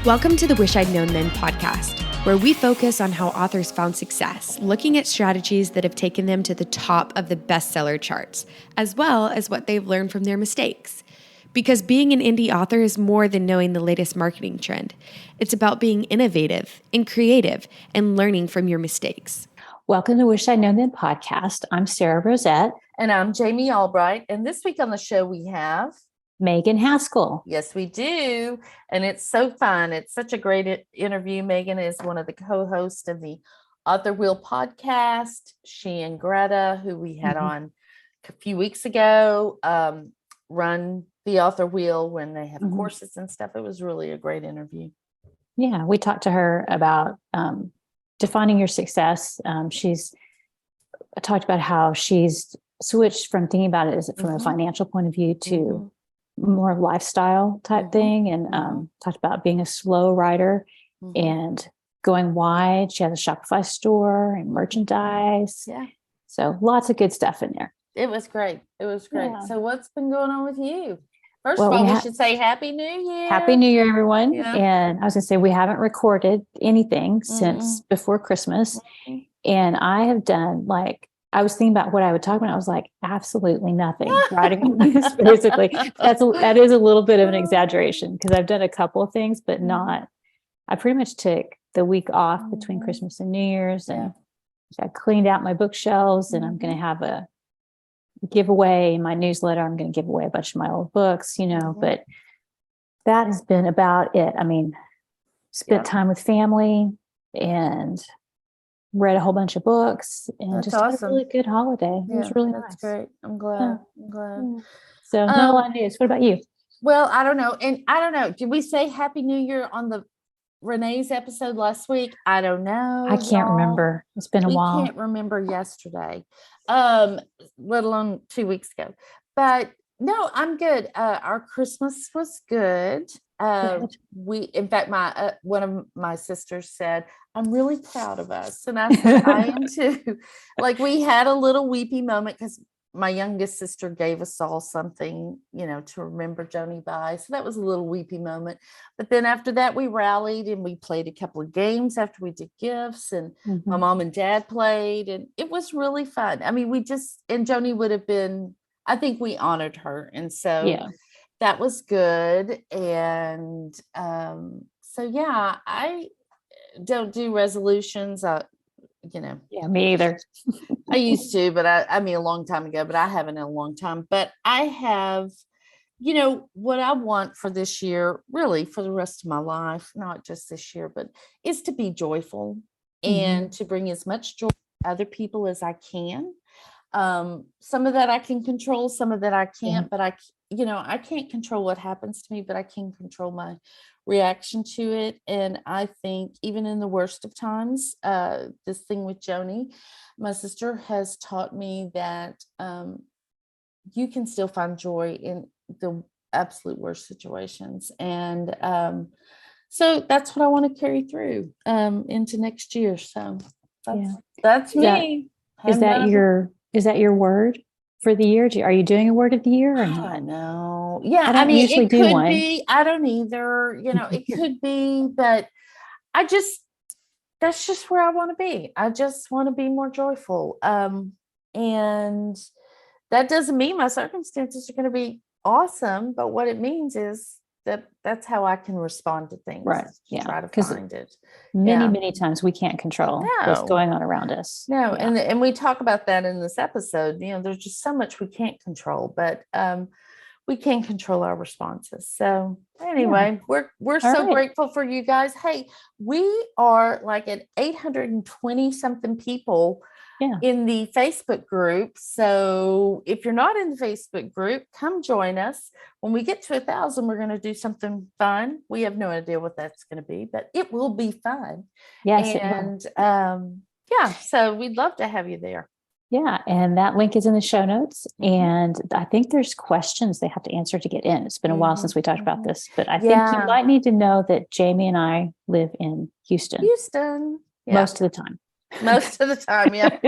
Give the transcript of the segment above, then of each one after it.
Welcome to the Wish I'd Known Then podcast, where we focus on how authors found success, looking at strategies that have taken them to the top of the bestseller charts, as well as what they've learned from their mistakes. Because being an indie author is more than knowing the latest marketing trend. It's about being innovative and creative and learning from your mistakes. Welcome to Wish I'd Known Then podcast. I'm Sarah Rosette. And I'm Jamie Albright. And this week on the show, we have Megan Haskell. Yes, we do. And it's so fun. It's such a great interview. Megan is one of the co-hosts of the Author Wheel podcast. She and Greta, who we had on a few weeks ago, run the Author Wheel when they have courses and stuff. It was really a great interview. Yeah, we talked to her about defining your success. She's talked about how she's switched from thinking about it as from a financial point of view to more lifestyle type thing, and talked about being a slow writer and going wide. She has a Shopify store and merchandise. Yeah. So lots of good stuff in there. It was great. It was great. Yeah. So what's been going on with you? First of all, we should say Happy New Year. Happy New Year, everyone. Yeah. And I was going to say, we haven't recorded anything since before Christmas. And I have done I was thinking about what I would talk about. I was like, absolutely nothing. Writing this, basically. That is a little bit of an exaggeration because I've done a couple of things, but not. I pretty much took the week off between Christmas and New Year's, and I cleaned out my bookshelves, and I'm going to have a giveaway in my newsletter. I'm going to give away a bunch of my old books, but that has been about it. I mean, spent time with family and read a whole bunch of books, and That's just awesome. had a really good holiday. It was really That's nice. great. I'm glad. I'm glad. So not a lot of news. What about you? Well, I don't know. And I don't know. Did we say Happy New Year on the Renee's episode last week? I don't know. I can't remember. It's been a while. I can't remember yesterday, let alone 2 weeks ago. But no, I'm good. Our Christmas was good. In fact, one of my sisters said, "I'm really proud of us," and I said, "I am too." We had a little weepy moment because my youngest sister gave us all something, to remember Joni by. So that was a little weepy moment. But then after that, we rallied and we played a couple of games after we did gifts, and my mom and dad played, and it was really fun. I mean, and Joni would have been, I think we honored her. And so that was good. And I don't do resolutions. Me either. I used to, but I mean, a long time ago, but I haven't in a long time. But I have, what I want for this year, really for the rest of my life, not just this year, but is to be joyful and to bring as much joy to other people as I can. Some of that I can control, some of that I can't, but I can't control what happens to me, but I can control my reaction to it. And I think even in the worst of times, this thing with Joni, my sister, has taught me that you can still find joy in the absolute worst situations. And so that's what I want to carry through into next year. So that's me. Is that your word for the year? Are you doing a word of the year or not? I know. Yeah. I don't usually it do could one. be. I don't either. It could be, but that's just where I want to be. I just want to be more joyful. And that doesn't mean my circumstances are going to be awesome, but what it means is that's how I can respond to things. Right. Yeah. Try to find it. Many times we can't control what's going on around us. No. Yeah. And we talk about that in this episode. There's just so much we can't control, but we can control our responses. So anyway, we're so grateful for you guys. Hey, we are at 820 something people in the Facebook group. So if you're not in the Facebook group, come join us. When we get to 1,000, we're going to do something fun. We have no idea what that's going to be, but it will be fun. Yes. And so we'd love to have you there. Yeah. And that link is in the show notes. And I think there's questions they have to answer to get in. It's been a while since we talked about this, but I think you might need to know that Jamie and I live in Houston. Most of the time. Most of the time, yeah.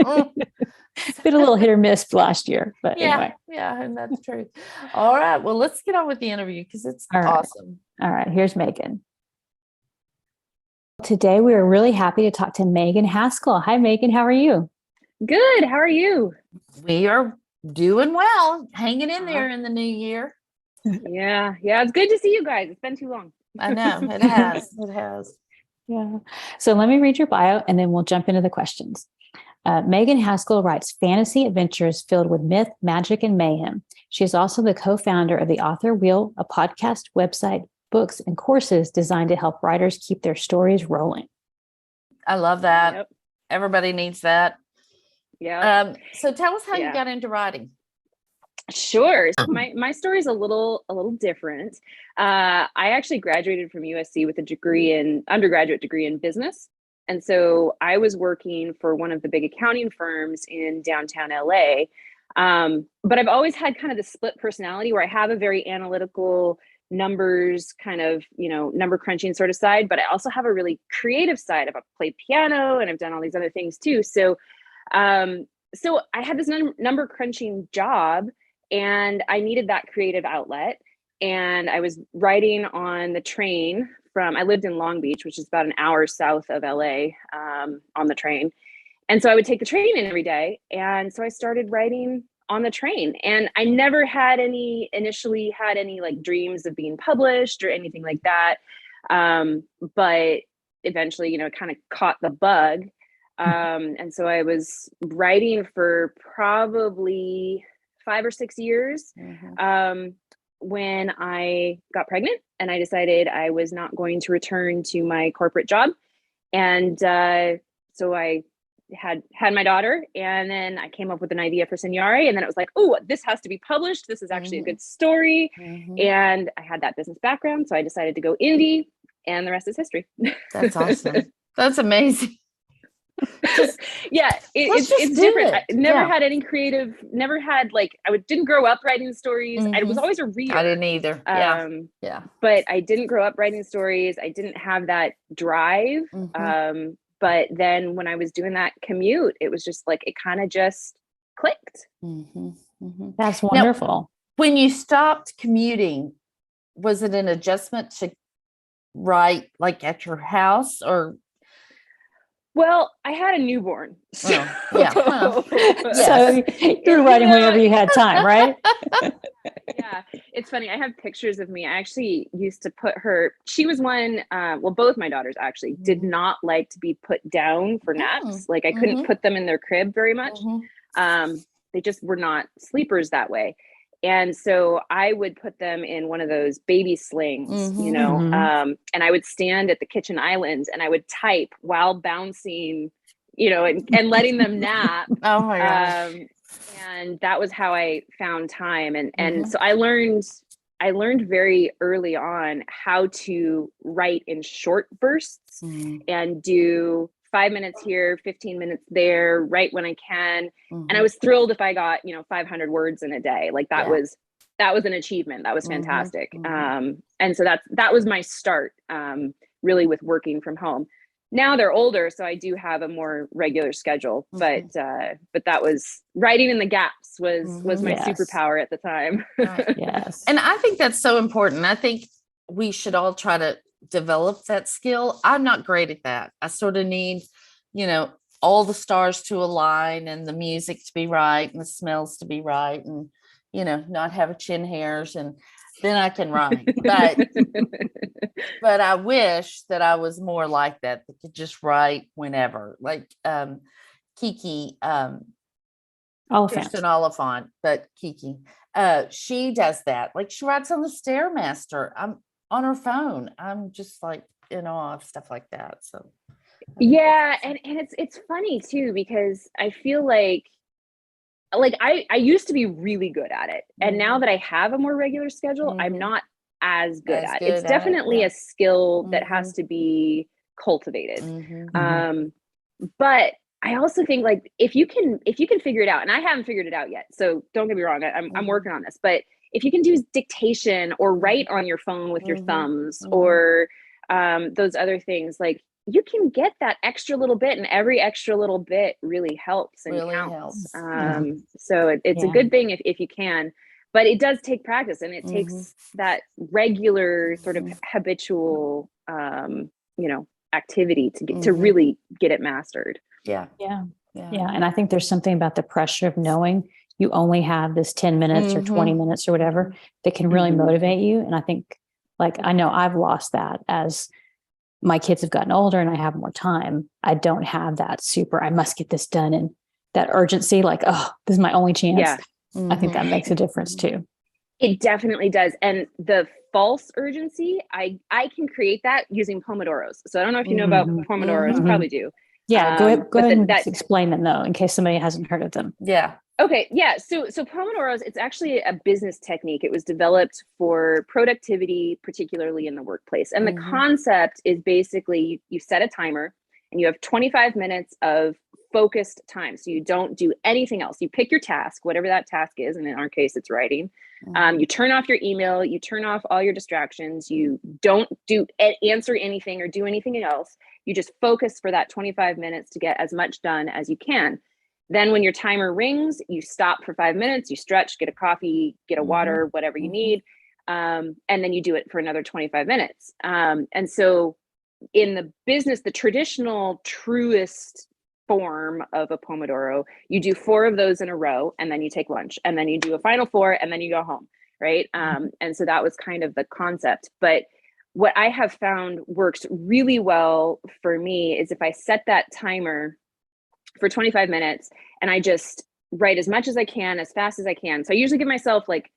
It's been a little hit or miss last year, but anyway. Yeah, and that's true. All right. Well, let's get on with the interview because it's awesome. All right. Here's Megan. Today, we are really happy to talk to Megan Haskell. Hi, Megan. How are you? Good. How are you? We are doing well, hanging in there in the new year. Yeah. It's good to see you guys. It's been too long. I know it has. It has. Yeah. So let me read your bio and then we'll jump into the questions. Megan Haskell writes fantasy adventures filled with myth, magic, and mayhem. She is also the co-founder of the Author Wheel, a podcast, website, books, and courses designed to help writers keep their stories rolling. I love that. Yep. Everybody needs that. Yeah. So tell us how you Yeah. got into writing. Sure. So my story is a little different. I actually graduated from USC with a undergraduate degree in business. And so I was working for one of the big accounting firms in downtown LA. But I've always had kind of the split personality where I have a very analytical numbers kind of, number crunching sort of side, but I also have a really creative side. I've played piano and I've done all these other things too. So I had this number crunching job and I needed that creative outlet. And I was riding on the train I lived in Long Beach, which is about an hour south of LA, on the train. And so I would take the train in every day. And so I started writing on the train, and I never initially had any like dreams of being published or anything like that. But eventually, kind of caught the bug. And so I was writing for probably 5 or 6 years. When I got pregnant and I decided I was not going to return to my corporate job. And so I had my daughter, and then I came up with an idea for Signore, and then it was like, oh, this has to be published. This is actually a good story. And I had that business background, so I decided to go indie, and the rest is history. That's awesome. That's amazing. It's different. I never had any creative, didn't grow up writing stories. I was always a reader. I didn't either. But I didn't grow up writing stories. I didn't have that drive. But then when I was doing that commute, it was just like, it kind of just clicked. That's wonderful. Now, when you stopped commuting, was it an adjustment to write like at your house or? Well, I had a newborn. So, so you were writing whenever you had time, right? Yeah. It's funny. I have pictures of me. I actually used to put her, she was one, both my daughters actually did not like to be put down for naps. Like I couldn't put them in their crib very much. They just were not sleepers that way. And so I would put them in one of those baby slings, and I would stand at the kitchen island and I would type while bouncing, and letting them nap. Oh my gosh. And that was how I found time. And so I learned very early on how to write in short bursts and do 5 minutes here, 15 minutes there, right when I can. And I was thrilled if I got, 500 words in a day. Like that was an achievement. That was fantastic. And so that was my start, really with working from home. Now they're older, so I do have a more regular schedule, but that was writing in the gaps was my superpower at the time. Yes. And I think that's so important. I think we should all try to develop that skill. I'm not great at that. I sort of need, all the stars to align and the music to be right and the smells to be right and, not have chin hairs, and then I can write. But I wish that I was more like that could just write whenever, like Kiki, Kirsten Oliphant, but Kiki, she does that. Like she writes on the Stairmaster. I'm on her phone. I'm just like in awe of stuff like that. So yeah, and it's funny too, because I feel like I used to be really good at it, and now that I have a more regular schedule, I'm not as good at it. It's definitely a skill that has to be cultivated. But I also think like if you can figure it out, and I haven't figured it out yet, so don't get me wrong, I'm working on this, but if you can do dictation or write on your phone with your thumbs or those other things, like you can get that extra little bit, and every extra little bit really helps and counts. So it's a good thing if you can, but it does take practice, and it takes that regular sort of habitual, activity to get to really get it mastered. Yeah. Yeah. And I think there's something about the pressure of knowing you only have this 10 minutes or 20 minutes or whatever that can really motivate you. And I think, like, I know I've lost that as my kids have gotten older and I have more time. I don't have that I must get this done, and that urgency, like, oh, this is my only chance. Yeah. I think that makes a difference too. It definitely does. And the false urgency, I can create that using Pomodoros. So I don't know if you know about Pomodoros, you probably do. Yeah, go ahead and that, explain them though, in case somebody hasn't heard of them. Yeah. Okay. Yeah. So Pomodoros, it's actually a business technique. It was developed for productivity, particularly in the workplace. And the concept is basically you set a timer and you have 25 minutes of focused time. So you don't do anything else. You pick your task, whatever that task is. And in our case, it's writing. You turn off your email, you turn off all your distractions. You don't answer anything or do anything else. You just focus for that 25 minutes to get as much done as you can. Then when your timer rings, you stop for 5 minutes, you stretch, get a coffee, get a water, whatever you need. And then you do it for another 25 minutes. And so in the business, the traditional, truest form of a Pomodoro, you do 4 of those in a row, and then you take lunch, and then you do a final 4, and then you go home, right? And so that was kind of the concept. But what I have found works really well for me is if I set that timer for 25 minutes and I just write as much as I can, as fast as I can. So I usually give myself like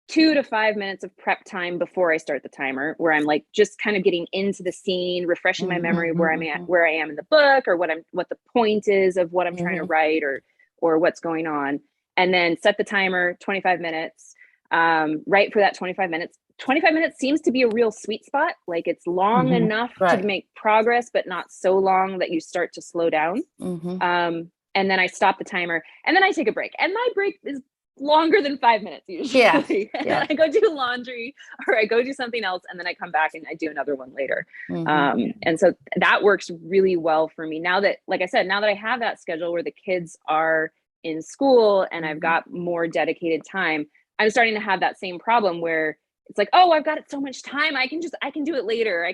2 to 5 minutes of prep time before I start the timer, where I'm like just kind of getting into the scene, refreshing my memory of where I'm at, where I am in the book, or what the point is of what I'm trying to write, or what's going on. And then set the timer 25 minutes, write for that 25 minutes. 25 minutes seems to be a real sweet spot. Like it's long enough to make progress, but not so long that you start to slow down. And then I stop the timer, and then I take a break, and my break is longer than 5 minutes usually. Yeah. I go do laundry or I go do something else, and then I come back and I do another one later. And so that works really well for me now that, like I said, now that I have that schedule where the kids are in school and I've got more dedicated time, I'm starting to have that same problem where it's like, oh, I've got so much time. I can do it later.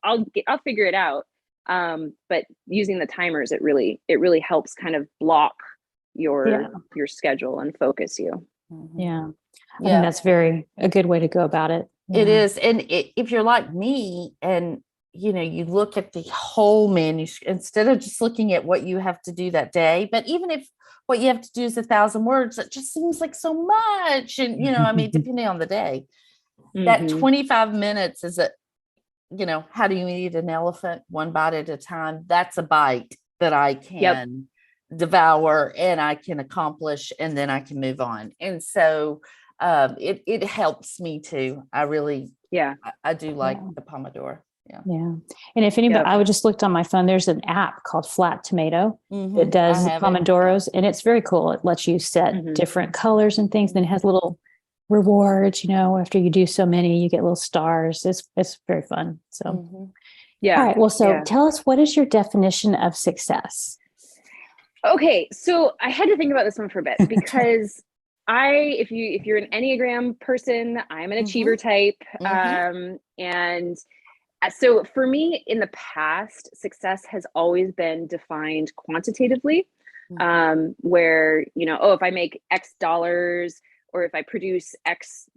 I'll figure it out. But using the timers, it really helps kind of block your schedule and focus you. I think that's a good way to go about it. It is. And if you're like me and you look at the whole manuscript instead of just looking at what you have to do that day, but even if what you have to do is 1,000 words, it just seems like so much. And I mean, depending on the day, that 25 minutes is how do you eat an elephant? One bite at a time. That's a bite that I can devour and I can accomplish, and then I can move on. And so it helps me too. I really, I do like the Pomodoro. And if anybody, I would just looked on my phone, there's an app called Flat Tomato that does Pomodoros, and it's very cool. It lets you set different colors and things. Then it has little rewards, after you do so many, you get little stars. It's very fun. So, all right. Well, so tell us, what is your definition of success? Okay. So I had to think about this one for a bit because if you're an Enneagram person, I'm an achiever type. And so for me in the past, success has always been defined quantitatively, where, if I make X dollars, or if I produce X,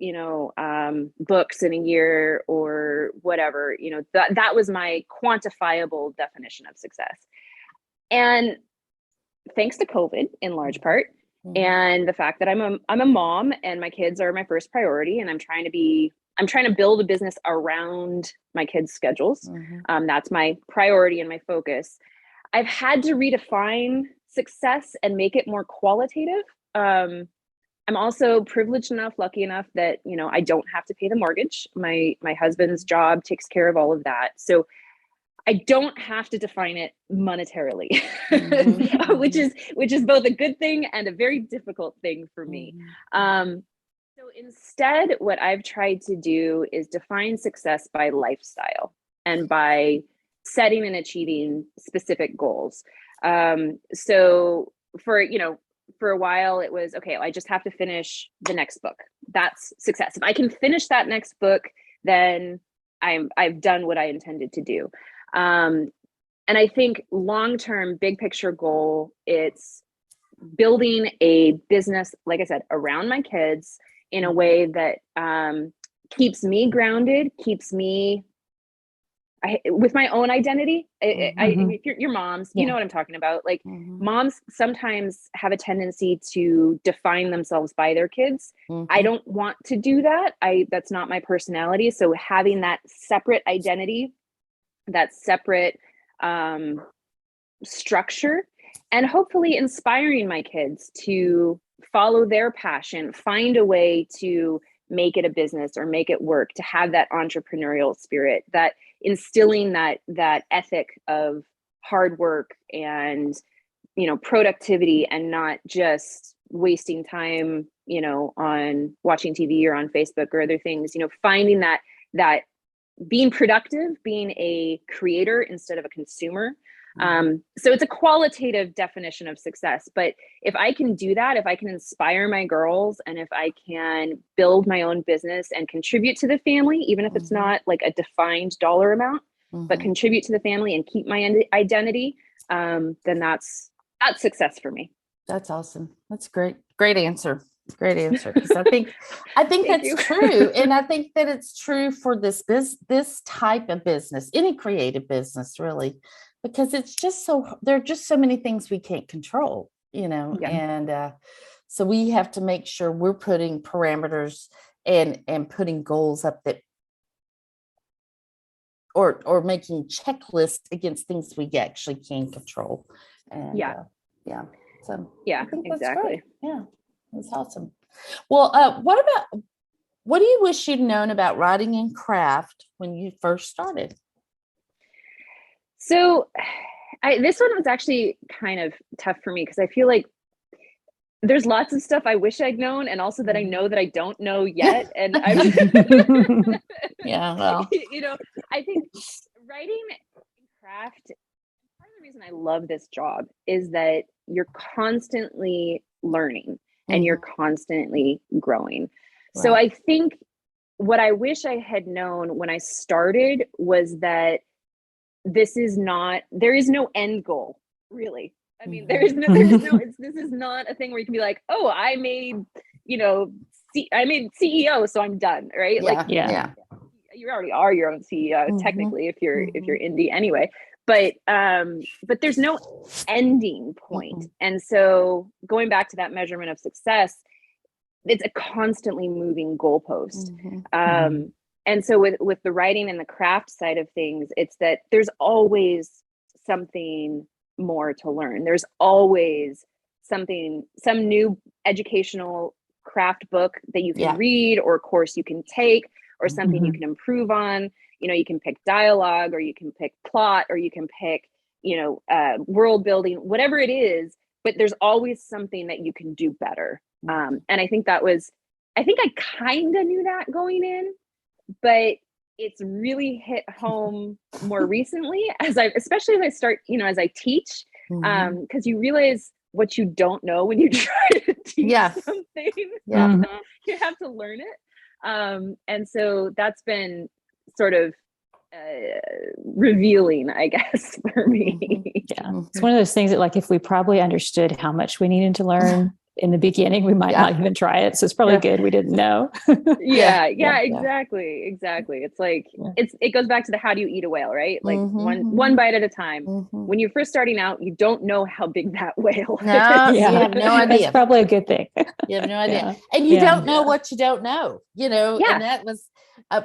books in a year or whatever, that was my quantifiable definition of success. And thanks to COVID in large part, and the fact that I'm a mom and my kids are my first priority, and I'm trying to build a business around my kids' schedules. That's my priority and my focus. I've had to redefine success and make it more qualitative. I'm also privileged enough, lucky enough that, I don't have to pay the mortgage. My husband's job takes care of all of that. So I don't have to define it monetarily, which is both a good thing and a very difficult thing for me. So instead, what I've tried to do is define success by lifestyle and by setting and achieving specific goals. So for a while it was, okay, I just have to finish the next book. That's success. If I can finish that next book, then I've done what I intended to do. And I think long-term, big picture goal, it's building a business, like I said, around my kids in a way that keeps me grounded, keeps me with my own identity. If you're moms, you know what I'm talking about. Like moms sometimes have a tendency to define themselves by their kids. I don't want to do that. That's not my personality. So having that separate identity, that separate structure, and hopefully inspiring my kids to follow their passion, find a way to make it a business or make it work, to have that entrepreneurial spirit, that instilling that ethic of hard work and, productivity, and not just wasting time, on watching TV or on Facebook or other things, finding that being productive, being a creator instead of a consumer. So it's a qualitative definition of success, but if I can do that, if I can inspire my girls, and if I can build my own business and contribute to the family, even if it's not like a defined dollar amount, but contribute to the family and keep my identity, then that's success for me. That's awesome. That's great. Great answer. Great answer. Because I think that's true. And I think that it's true for this type of business, any creative business, really, because it's just there are just so many things we can't control, and so we have to make sure we're putting parameters and putting goals up that, or making checklists against things we actually can control. And so I think exactly. That's great. Yeah, that's awesome. Well, what do you wish you'd known about writing and craft when you first started? So this one was actually kind of tough for me, because I feel like there's lots of stuff I wish I'd known, and also that I know that I don't know yet. And I'm yeah, well, I think writing and craft, part of the reason I love this job is that you're constantly learning and you're constantly growing. Right. So I think what I wish I had known when I started was that there is no end goal, really. I mean, this is not a thing where you can be like, oh, I made CEO, so I'm done. Right. Yeah. You already are your own CEO, technically, if you're indie anyway, but there's no ending point. And so going back to that measurement of success, it's a constantly moving goalpost. And so with the writing and the craft side of things, it's that there's always something more to learn. There's always some new educational craft book that you can read, or course you can take, or something you can improve on. You can pick dialogue, or you can pick plot, or you can pick, world building, whatever it is, but there's always something that you can do better. And I think I kind of knew that going in, but it's really hit home more recently especially as I start, as I teach, because you realize what you don't know when you try to teach something. You have to learn it. And so that's been sort of revealing, I guess, for me. It's one of those things that, like, if we probably understood how much we needed to learn in the beginning, we might not even try it. So it's probably good we didn't know. Exactly. It's like it goes back to the how do you eat a whale, right? Like one bite at a time. When you're first starting out, you don't know how big that whale is. You have no idea. That's probably a good thing. You have no idea. And you don't know what you don't know, and that was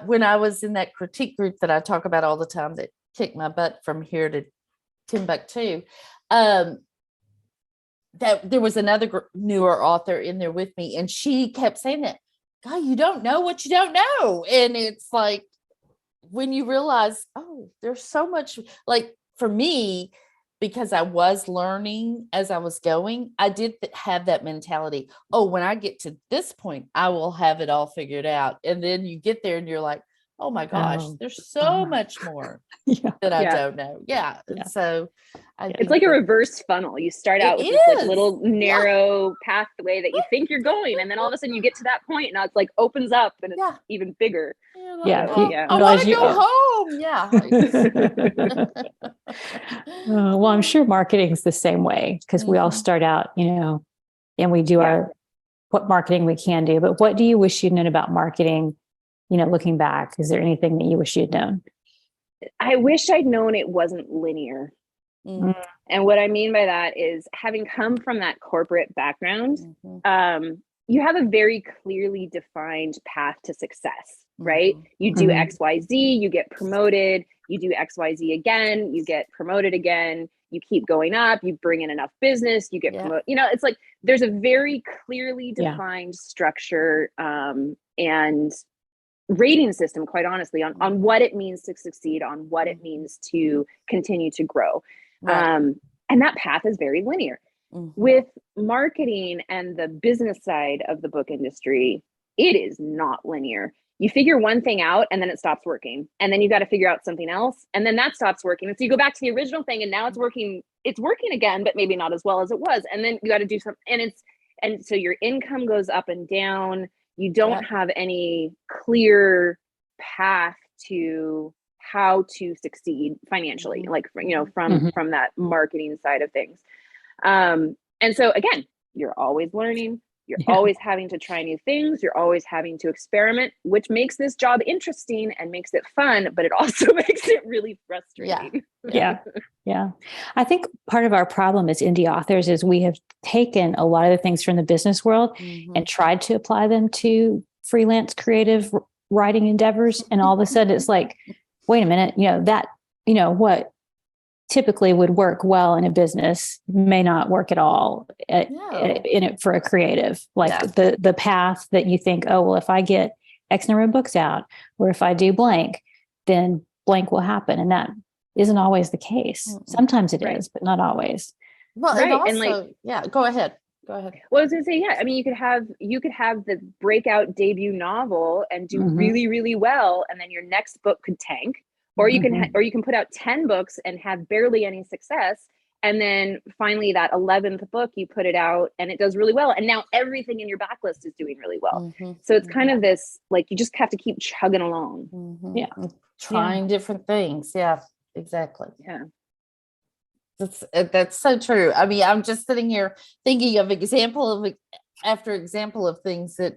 when I was in that critique group that I talk about all the time that kicked my butt from here to Timbuktu. That there was another newer author in there with me, and she kept saying that, God, you don't know what you don't know. And it's like, when you realize, oh, there's so much, like, for me, because I was learning as I was going, I did have that mentality. Oh, when I get to this point, I will have it all figured out. And then you get there and you're like, Oh my gosh, Oh, there's so much more that I Yeah. don't know. Yeah. And Yeah. so I It's think like a that reverse funnel. You start it out with this like is. little Yeah. narrow pathway that you think you're going, and then all of a sudden you get to that point, and now it's like opens up and it's Yeah. even bigger. You're like, Yeah. oh, Yeah. I want to go home. Yeah. Well, I'm sure marketing's the same way because we all Mhm. start out, and we do what marketing we can do. But what do you wish you'd known about marketing? Looking back, is there anything that you wish you'd known? I wish I'd known it wasn't linear. Mm. And what I mean by that is having come from that corporate background, Mhm. you have a very clearly defined path to success, right? You do Mhm. XYZ, you get promoted, you do XYZ again, you get promoted again, you keep going up, you bring in enough business, you get Yeah. promoted. It's like there's a very clearly Yeah. defined structure and rating system, quite honestly, on what it means to succeed, on what it means to continue to grow. Right. And that path is very linear. Mhm. With marketing and the business side of the book industry, it is not linear. You figure one thing out and then it stops working. And then you got to figure out something else. And then that stops working. And so you go back to the original thing and now it's working again, but maybe not as well as it was. And then you got to do something. And so your income goes up and down. You don't have any clear path to how to succeed financially, like, from that marketing side of things. And so again, you're always learning, you're always having to try new things, you're always having to experiment, which makes this job interesting and makes it fun, but it also makes it really frustrating. Yeah. I think part of our problem as indie authors is we have taken a lot of the things from the business world and tried to apply them to freelance creative writing endeavors. And all of a sudden it's like, wait a minute, what typically would work well in a business may not work at all in it for a creative. Like the path that you think, oh, well, if I get X number of books out, or if I do blank, then blank will happen. And that isn't always the case. Sometimes it is, but not always. Well, Right. and also, go ahead. Well, I was going to say, I mean, you could have the breakout debut novel and do really, really well, and then your next book could tank, or you can put out 10 books and have barely any success, and then finally that 11th book you put it out and it does really well, and now everything in your backlist is doing really well. So it's kind of this, like, you just have to keep chugging along. Trying different things. Yeah, exactly. Yeah. That's so true. I mean, I'm just sitting here thinking of example after example of things that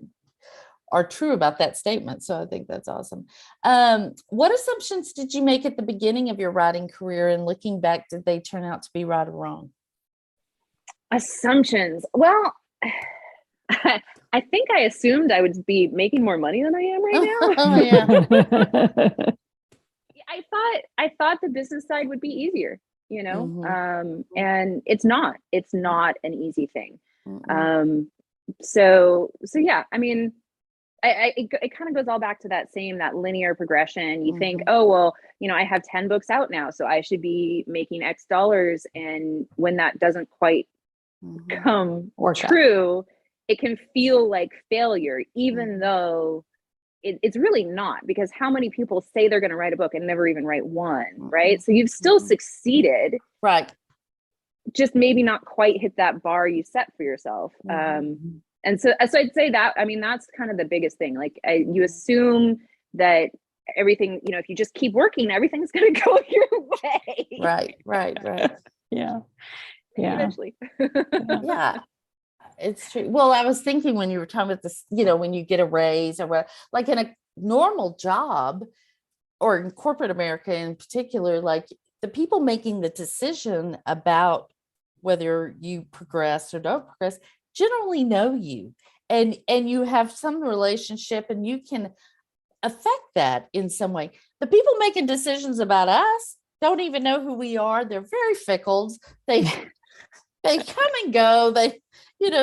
are true about that statement. So I think that's awesome. What assumptions did you make at the beginning of your writing career, and looking back, did they turn out to be right or wrong? Assumptions. Well, I think I assumed I would be making more money than I am right now. I thought the business side would be easier, and it's not an easy thing. So yeah, I mean, it kind of goes all back to that linear progression. You think, oh, well, I have 10 books out now, so I should be making X dollars. And when that doesn't quite come true, it can feel like failure, even though it's really not, because how many people say they're going to write a book and never even write one, right? So you've still succeeded, right? Just maybe not quite hit that bar you set for yourself. And so I'd say that, I mean, that's kind of the biggest thing. Like, you assume that everything, if you just keep working, everything's going to go your way. Right. Yeah. Eventually. Yeah. It's true. Well, I was thinking when you were talking about this, when you get a raise or what, like in a normal job or in corporate America in particular, like the people making the decision about whether you progress or don't progress generally know you, and you have some relationship, and you can affect that in some way. The people making decisions about us don't even know who we are. They're very fickle. They come and go.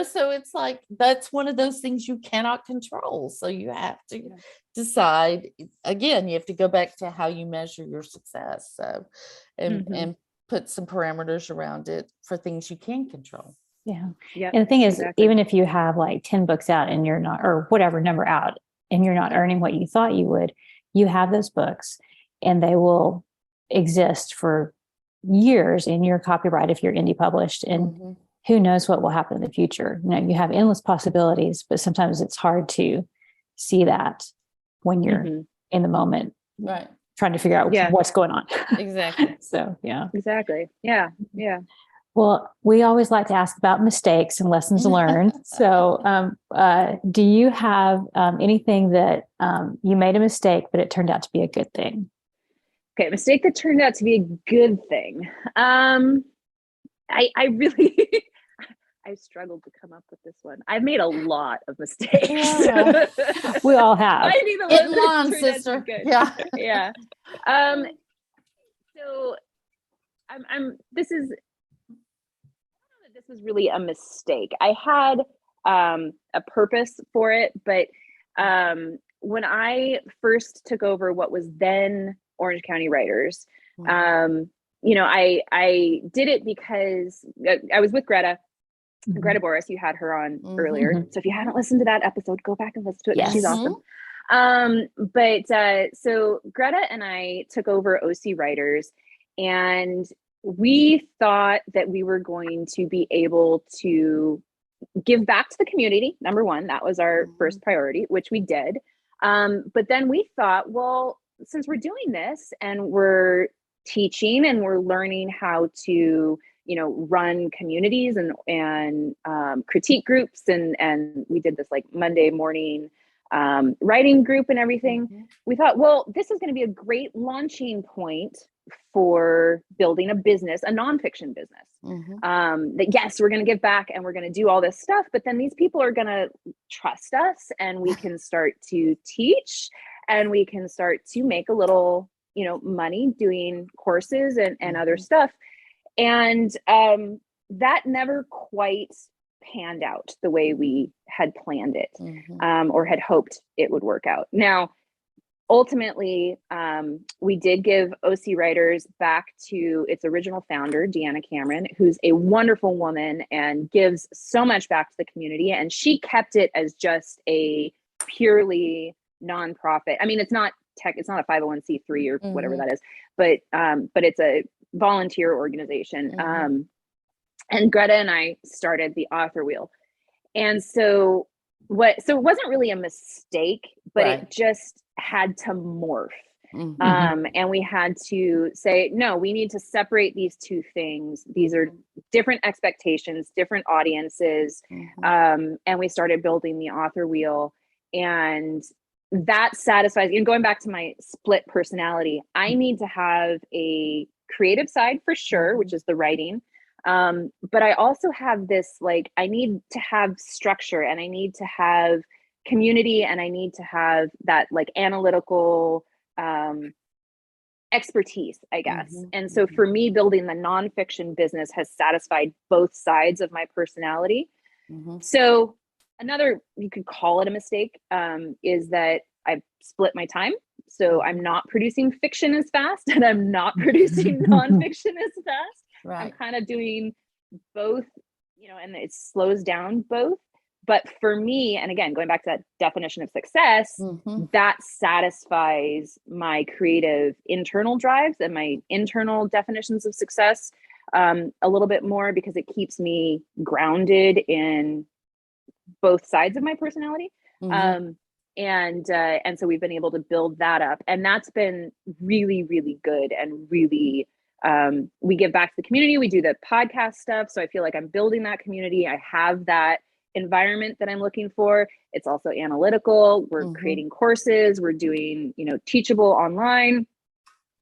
So it's like, that's one of those things you cannot control. So you have to decide, again, you have to go back to how you measure your success. So, and put some parameters around it for things you can control. Yeah. And the thing is, even if you have like 10 books out and you're not, or whatever number out, and you're not earning what you thought you would, you have those books and they will exist for years in your copyright if you're indie published. And who knows what will happen in the future. You know, you have endless possibilities, but sometimes it's hard to see that when you're in the moment, right, trying to figure out what's going on. exactly. So, yeah. Exactly. Yeah. Yeah. Well, we always like to ask about mistakes and lessons learned. So, do you have anything that you made a mistake, but it turned out to be a good thing? Okay, mistake that turned out to be a good thing. I really, I struggled to come up with this one. I've made a lot of mistakes. Yeah. We all have. Finding the Get ones in that line, turned out to be sister. good. Yeah. Yeah. So this is, I don't know that this was really a mistake. I had a purpose for it, but when I first took over what was then Orange County Writers, you know, I did it because I was with Greta. Greta Boris, you had her on earlier. So if you haven't listened to that episode, go back and listen to it. Yes. She's awesome. So Greta and I took over OC Writers, and we thought that we were going to be able to give back to the community. Number one, that was our first priority, which we did. But then we thought, well, since we're doing this and we're teaching and we're learning how to, you know, run communities and critique groups, and we did this like Monday morning writing group and everything. We thought, well, this is going to be a great launching point for building a business, a nonfiction business. That yes, we're going to give back and we're going to do all this stuff, but then these people are going to trust us, and we can start to teach, and we can start to make a little, you know, money doing courses and other stuff. And that never quite panned out the way we had planned it, or had hoped it would work out. Now, ultimately, we did give OC Writers back to its original founder, Deanna Cameron, who's a wonderful woman and gives so much back to the community. And she kept it as just a purely nonprofit. I mean, it's not a 501c3 or whatever that is, but it's a volunteer organization. And Greta and I started the Author Wheel. And so it wasn't really a mistake, but it just had to morph. And we had to say, no, we need to separate these two things. These are different expectations, different audiences. And we started building the Author Wheel, and that satisfies, and going back to my split personality, I need to have a creative side for sure, which is the writing. But I also have this, like, I need to have structure, and I need to have community, and I need to have that like analytical expertise, I guess. And so for me, building the nonfiction business has satisfied both sides of my personality. So another, you could call it a mistake, is that I've split my time. So I'm not producing fiction as fast, and I'm not producing nonfiction as fast. I'm kind of doing both, you know, and it slows down both. But for me, and again, going back to that definition of success, that satisfies my creative internal drives and my internal definitions of success a little bit more, because it keeps me grounded in both sides of my personality. And so we've been able to build that up, and that's been really, really good, and really, we give back to the community. We do the podcast stuff. So I feel like I'm building that community. I have that environment that I'm looking for. It's also analytical. We're creating courses. We're doing, you know, teachable online.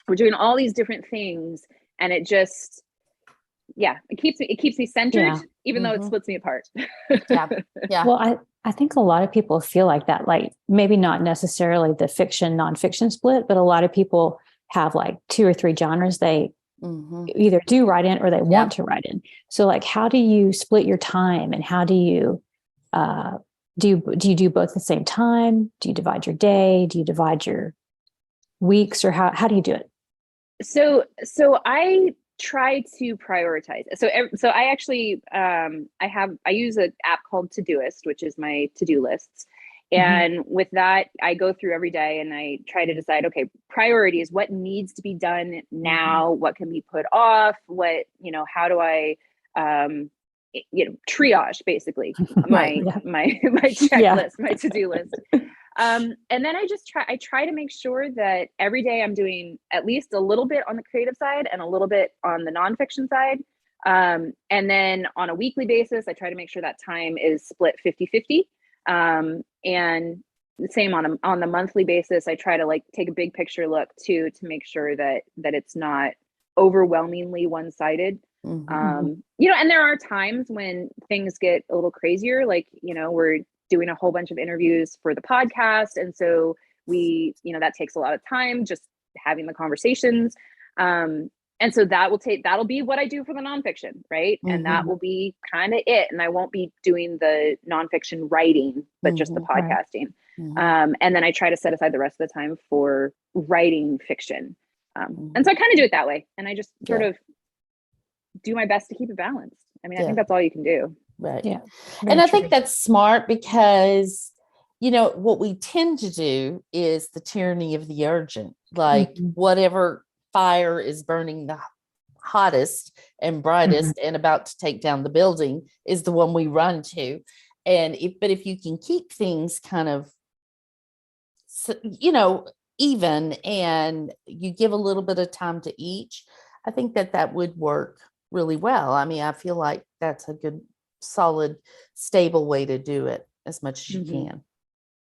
We're doing all these different things, and it just, it keeps me centered, even though it splits me apart. Well, I think a lot of people feel like that, like maybe not necessarily the fiction, nonfiction split, but a lot of people have like 2 or 3 genres they either do write in or they want to write in. So like, how do you split your time, and how do you, do you do both at the same time? Do you divide your day? Do you divide your weeks, or how do you do it? So I try to prioritize. So I actually, I use an app called Todoist, which is my to-do lists. And with that, I go through every day and I try to decide, okay, priorities, what needs to be done now, what can be put off, what, how do I, triage basically my checklist, my to-do list. And then I try to make sure that every day I'm doing at least a little bit on the creative side and a little bit on the nonfiction side. And then on a weekly basis, I try to make sure that time is split 50-50. And the same on the monthly basis, I try to take a big picture look too, to make sure that it's not overwhelmingly one-sided. And there are times when things get a little crazier, we're doing a whole bunch of interviews for the podcast. And so that takes a lot of time, just having the conversations. And so that'll be what I do for the nonfiction, right? And that will be kind of it. And I won't be doing the nonfiction writing, but just the podcasting. And then I try to set aside the rest of the time for writing fiction. And so I kind of do it that way. And I just sort of do my best to keep it balanced. I mean, I think that's all you can do. Right. Yeah. And I think that's smart because, what we tend to do is the tyranny of the urgent, whatever fire is burning the hottest and brightest and about to take down the building is the one we run to. And if you can keep things kind of, even, and you give a little bit of time to each, I think that would work really well. I mean, I feel like that's a good, solid, stable way to do it as much as you can.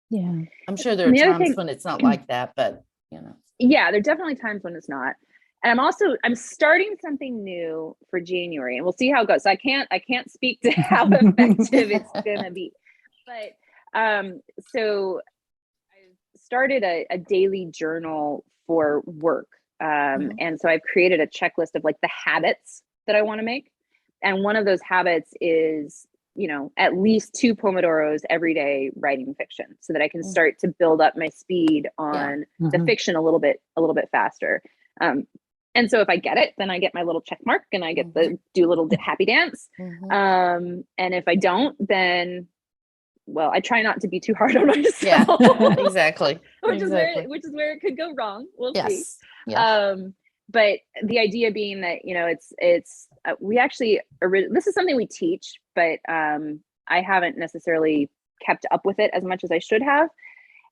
Yeah. I'm sure there are times when it's not like that, but Yeah, there are definitely times when it's not. And I'm starting something new for January, and we'll see how it goes. So I can't speak to how effective it's gonna be. But so I started a daily journal for work. And so I've created a checklist of the habits that I want to make. And one of those habits is, at least 2 Pomodoros every day writing fiction, so that I can start to build up my speed on the fiction a little bit faster. And so if I get it, then I get my little check mark and I get to do a little happy dance. And if I don't, then, well, I try not to be too hard on myself. Yeah, exactly. which is where it could go wrong. We'll see. Yes. But the idea being that, it's we actually, this is something we teach, but I haven't necessarily kept up with it as much as I should have.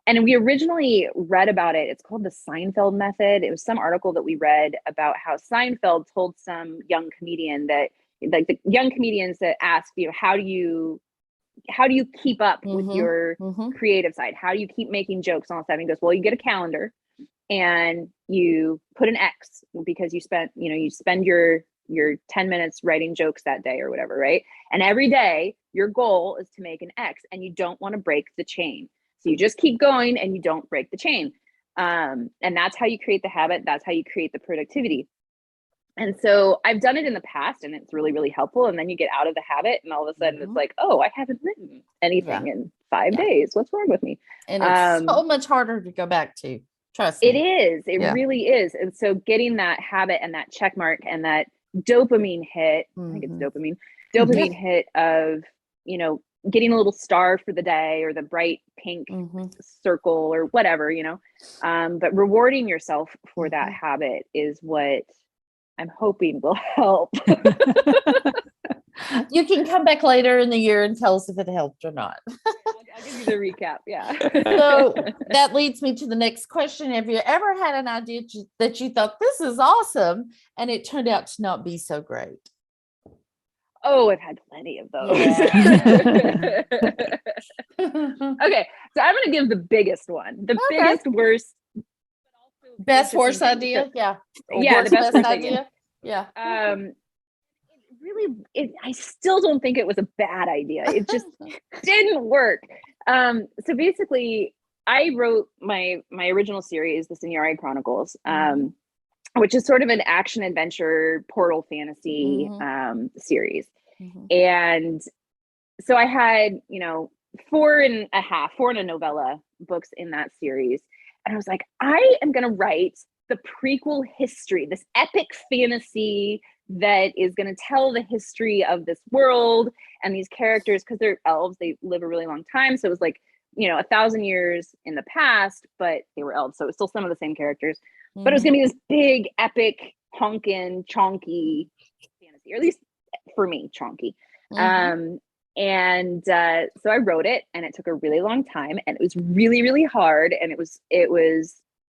And we originally read about it. It's called the Seinfeld method. It was some article that we read about how Seinfeld told some young comedian that, the young comedians that asked, how do you keep up with your creative side? How do you keep making jokes and all that stuff? And he goes, well, you get a calendar and you put an X because you spend your 10 minutes writing jokes that day or whatever, right? And every day your goal is to make an X, and you don't want to break the chain. So you just keep going and you don't break the chain. And that's how you create the habit. That's how you create the productivity. And so I've done it in the past, and it's really, really helpful. And then you get out of the habit, and all of a sudden it's like, oh, I haven't written anything in 5 days. What's wrong with me? And it's so much harder to go back to. Trust me. It is. It really is. And so getting that habit and that check mark and that dopamine hit, I think it's dopamine hit of, getting a little star for the day or the bright pink circle or whatever, but rewarding yourself for that habit is what I'm hoping will help. You can come back later in the year and tell us if it helped or not. I'll give you the recap. Yeah. So that leads me to the next question. Have you ever had an idea that you thought this is awesome and it turned out to not be so great? Oh, I've had plenty of those. Yeah. Okay. So I'm going to give the biggest one, the biggest, worst, best, worst idea. Yeah. Yeah. The best idea. Yeah. I still don't think it was a bad idea. It just didn't work. So basically I wrote my original series, the Seniority Chronicles, which is sort of an action adventure portal fantasy series. And so I had, 4 and a novella books in that series. And I was like, I am going to write the prequel history, this epic fantasy that is going to tell the history of this world and these characters, because they're elves, they live a really long time. So it was like, 1,000 years in the past, but they were elves, so it was still some of the same characters. But it was going to be this big, epic, honkin', chonky fantasy, or at least for me, chonky. And so I wrote it, and it took a really long time, and it was really, really hard, and it was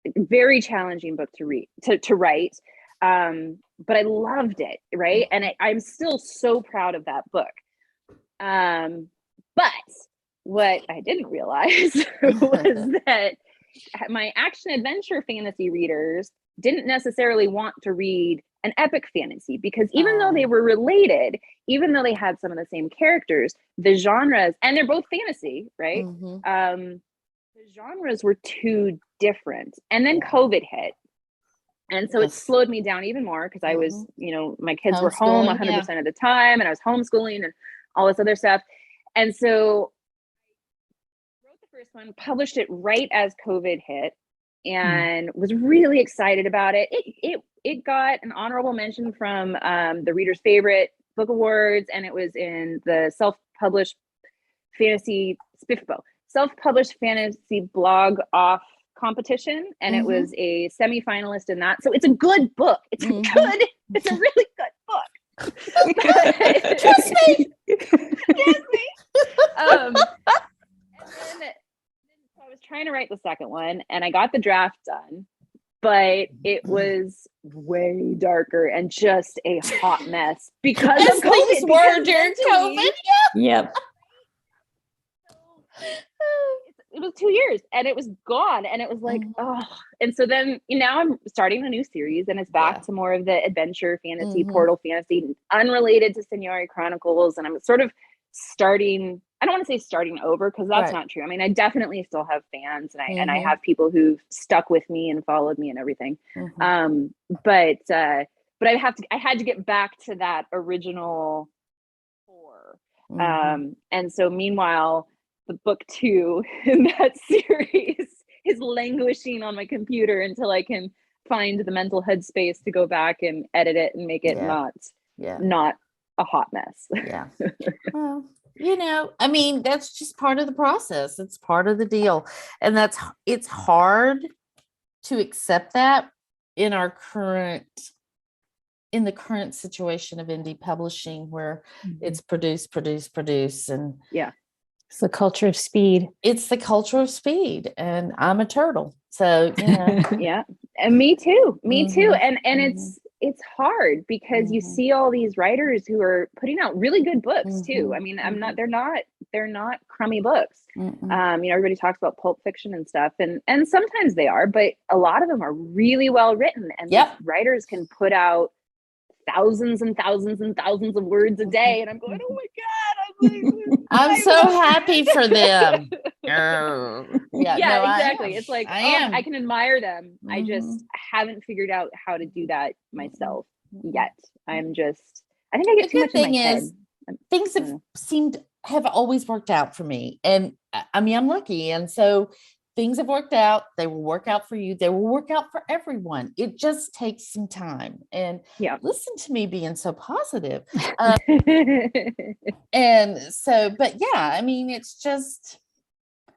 a very challenging book to read, to write. But I loved it, right? And I'm still so proud of that book. But what I didn't realize was that my action adventure fantasy readers didn't necessarily want to read an epic fantasy, because even though they were related, even though they had some of the same characters, the genres, and they're both fantasy, right? The genres were too different. And then COVID hit. And so it slowed me down even more, because I was, my kids were home 100% of the time, and I was homeschooling and all this other stuff. And so I wrote the first one, published it right as COVID hit, and was really excited about it. It got an honorable mention from the Reader's Favorite Book Awards, and it was in the self-published fantasy blog off competition, and it was a semi-finalist in that. So it's a good book. It's it's a really good book. Trust me. Trust me. And then so I was trying to write the second one, and I got the draft done, but it was way darker and just a hot mess because of COVID. Things were during COVID. Yep. It was 2 years, and it was gone, and it was like, and so then now I'm starting a new series, and it's back to more of the adventure fantasy, portal fantasy, unrelated to Seniori Chronicles, and I'm sort of starting, I don't want to say starting over, because that's not true. I mean, I definitely still have fans, and I have people who've stuck with me and followed me and everything. But I had to get back to that original core. And so meanwhile, the book 2 in that series is languishing on my computer until I can find the mental headspace to go back and edit it and make it not a hot mess. Well, I mean, that's just part of the process. It's part of the deal. And it's hard to accept that in the current situation of indie publishing, where it's produce. And it's the culture of speed. It's the culture of speed. And I'm a turtle. So, And me too. And it's hard, because you see all these writers who are putting out really good books too. I mean, they're not crummy books. Everybody talks about pulp fiction and stuff, and sometimes they are, but a lot of them are really well written, and these writers can put out thousands and thousands and thousands of words a day, and I'm going, oh my God, I'm so happy for them. Exactly. It's like, I can admire them. I just haven't figured out how to do that myself yet. I think I get too much in my head. Things have always worked out for me, and I mean, I'm lucky, and so things have worked out. They will work out for you. They will work out for everyone. It just takes some time. And listen to me being so positive. And so, but I mean, it's just,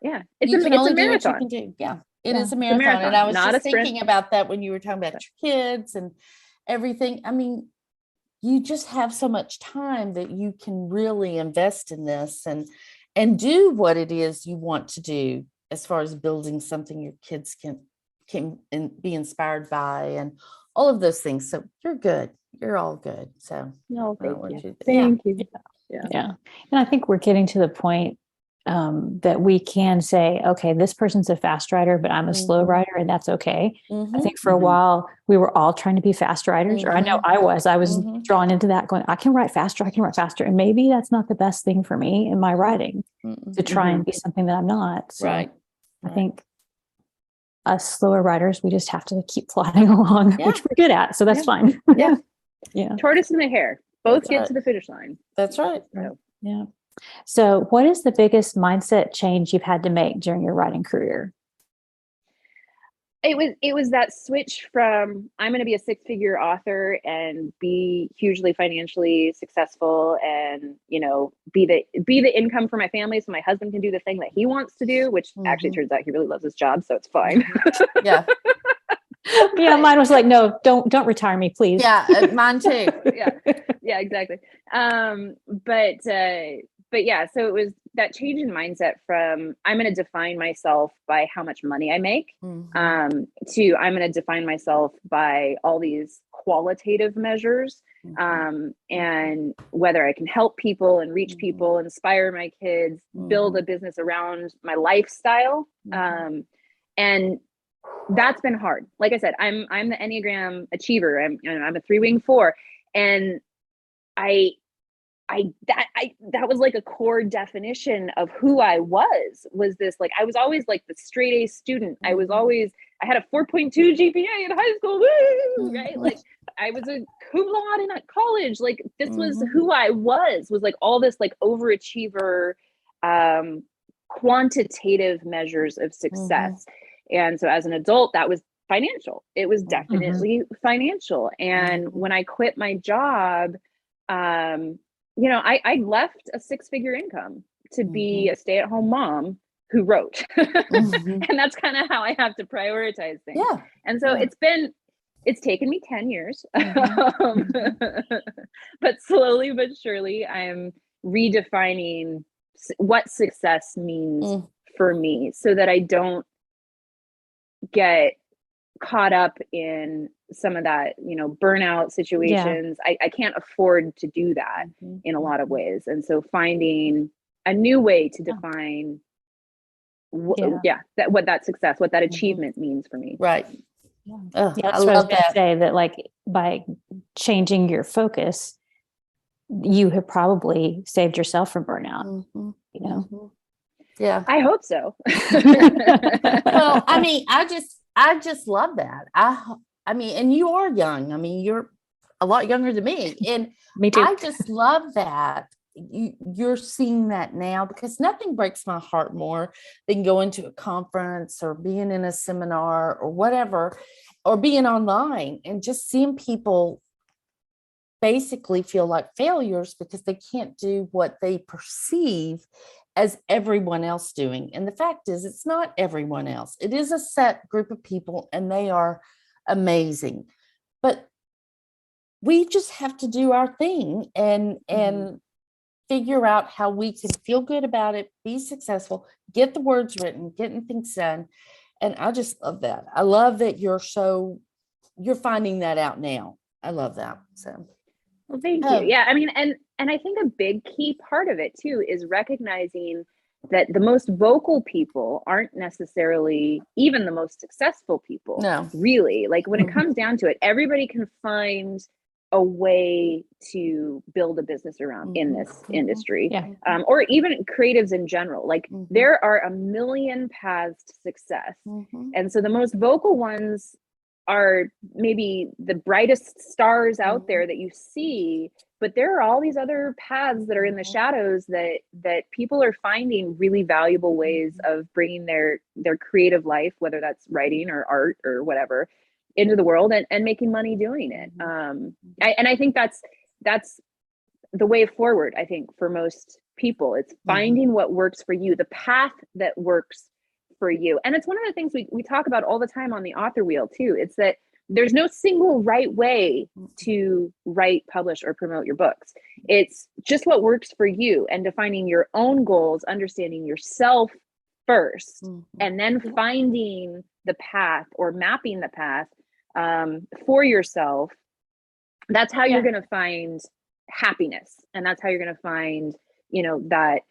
it's a marathon. It is a marathon. And I was just thinking about that when you were talking about your kids and everything. I mean, you just have so much time that you can really invest in this and do what it is you want to do, as far as building something your kids can be inspired by, and all of those things. So you're good. You're all good. So thank you. Thank you. Yeah. And I think we're getting to the point that we can say, okay, this person's a fast writer, but I'm a slow writer, and that's okay. I think for a while we were all trying to be fast writers, or I know I was drawn into that, going, I can write faster. And maybe that's not the best thing for me in my writing, to try and be something that I'm not. So I think us slower writers, we just have to keep plodding along, which we're good at. So that's fine. Tortoise and the hare both get to the finish line. That's right. So what is the biggest mindset change you've had to make during your writing career? it was that switch from I'm going to be a six-figure author and be hugely financially successful and, you know, be the income for my family so my husband can do the thing that he wants to do, which actually turns out he really loves his job, so it's fine. Yeah. Yeah, mine was like, no, don't retire me, please. Yeah, mine too. Yeah, exactly. But yeah, so it was that change in mindset from I'm going to define myself by how much money I make, to I'm going to define myself by all these qualitative measures, and whether I can help people and reach people, inspire my kids, build a business around my lifestyle, and that's been hard. Like I said, I'm the Enneagram achiever. I'm a 3-wing 4, and that was like a core definition of who I was this, like, I was always like the straight A student. I had a 4.2 GPA in high school, woo, right? Like I was a cum laude in college. Like this was who I was like all this like overachiever, quantitative measures of success. And so as an adult, that was financial. It was definitely financial. And when I quit my job, you know, I left a 6-figure income to be a stay-at-home mom who wrote. And that's kind of how I have to prioritize things. Yeah. And so it's taken me 10 years, but slowly but surely I'm redefining what success means for me so that I don't get caught up in some of that, you know, burnout situations. I can't afford to do that in a lot of ways. And so finding a new way to define what that success, what that achievement means for me. Right. That's what I was going to say, that like by changing your focus, you have probably saved yourself from burnout, you know? Yeah. I hope so. Well, I mean, I just love that. I mean, and you are young. I mean, you're a lot younger than me. And me too. I just love that you're seeing that now, because nothing breaks my heart more than going to a conference or being in a seminar or whatever, or being online and just seeing people basically feel like failures because they can't do what they perceive as everyone else doing. And the fact is, it's not everyone else. It is a set group of people and they are amazing. But we just have to do our thing and figure out how we can feel good about it, be successful, get the words written, getting things done. And I just love that. I love that you're finding that out now. I love that. So, well, thank you. Yeah. I mean, and I think a big key part of it too is recognizing that the most vocal people aren't necessarily even the most successful people. No, really. Like when it comes down to it, everybody can find a way to build a business around in this industry, or even creatives in general. Like there are a million paths to success. And so the most vocal ones are maybe the brightest stars out there that you see, but there are all these other paths that are in the shadows that people are finding really valuable ways of bringing their creative life, whether that's writing or art or whatever, into the world and making money doing it. I think that's the way forward, I think, for most people. It's finding what works for you, the path that works for you. And it's one of the things we talk about all the time on the author wheel too. It's that there's no single right way to write, publish, or promote your books. It's just what works for you and defining your own goals, understanding yourself first, and then finding the path or mapping the path for yourself. That's how you're going to find happiness. And that's how you're going to find, you know, that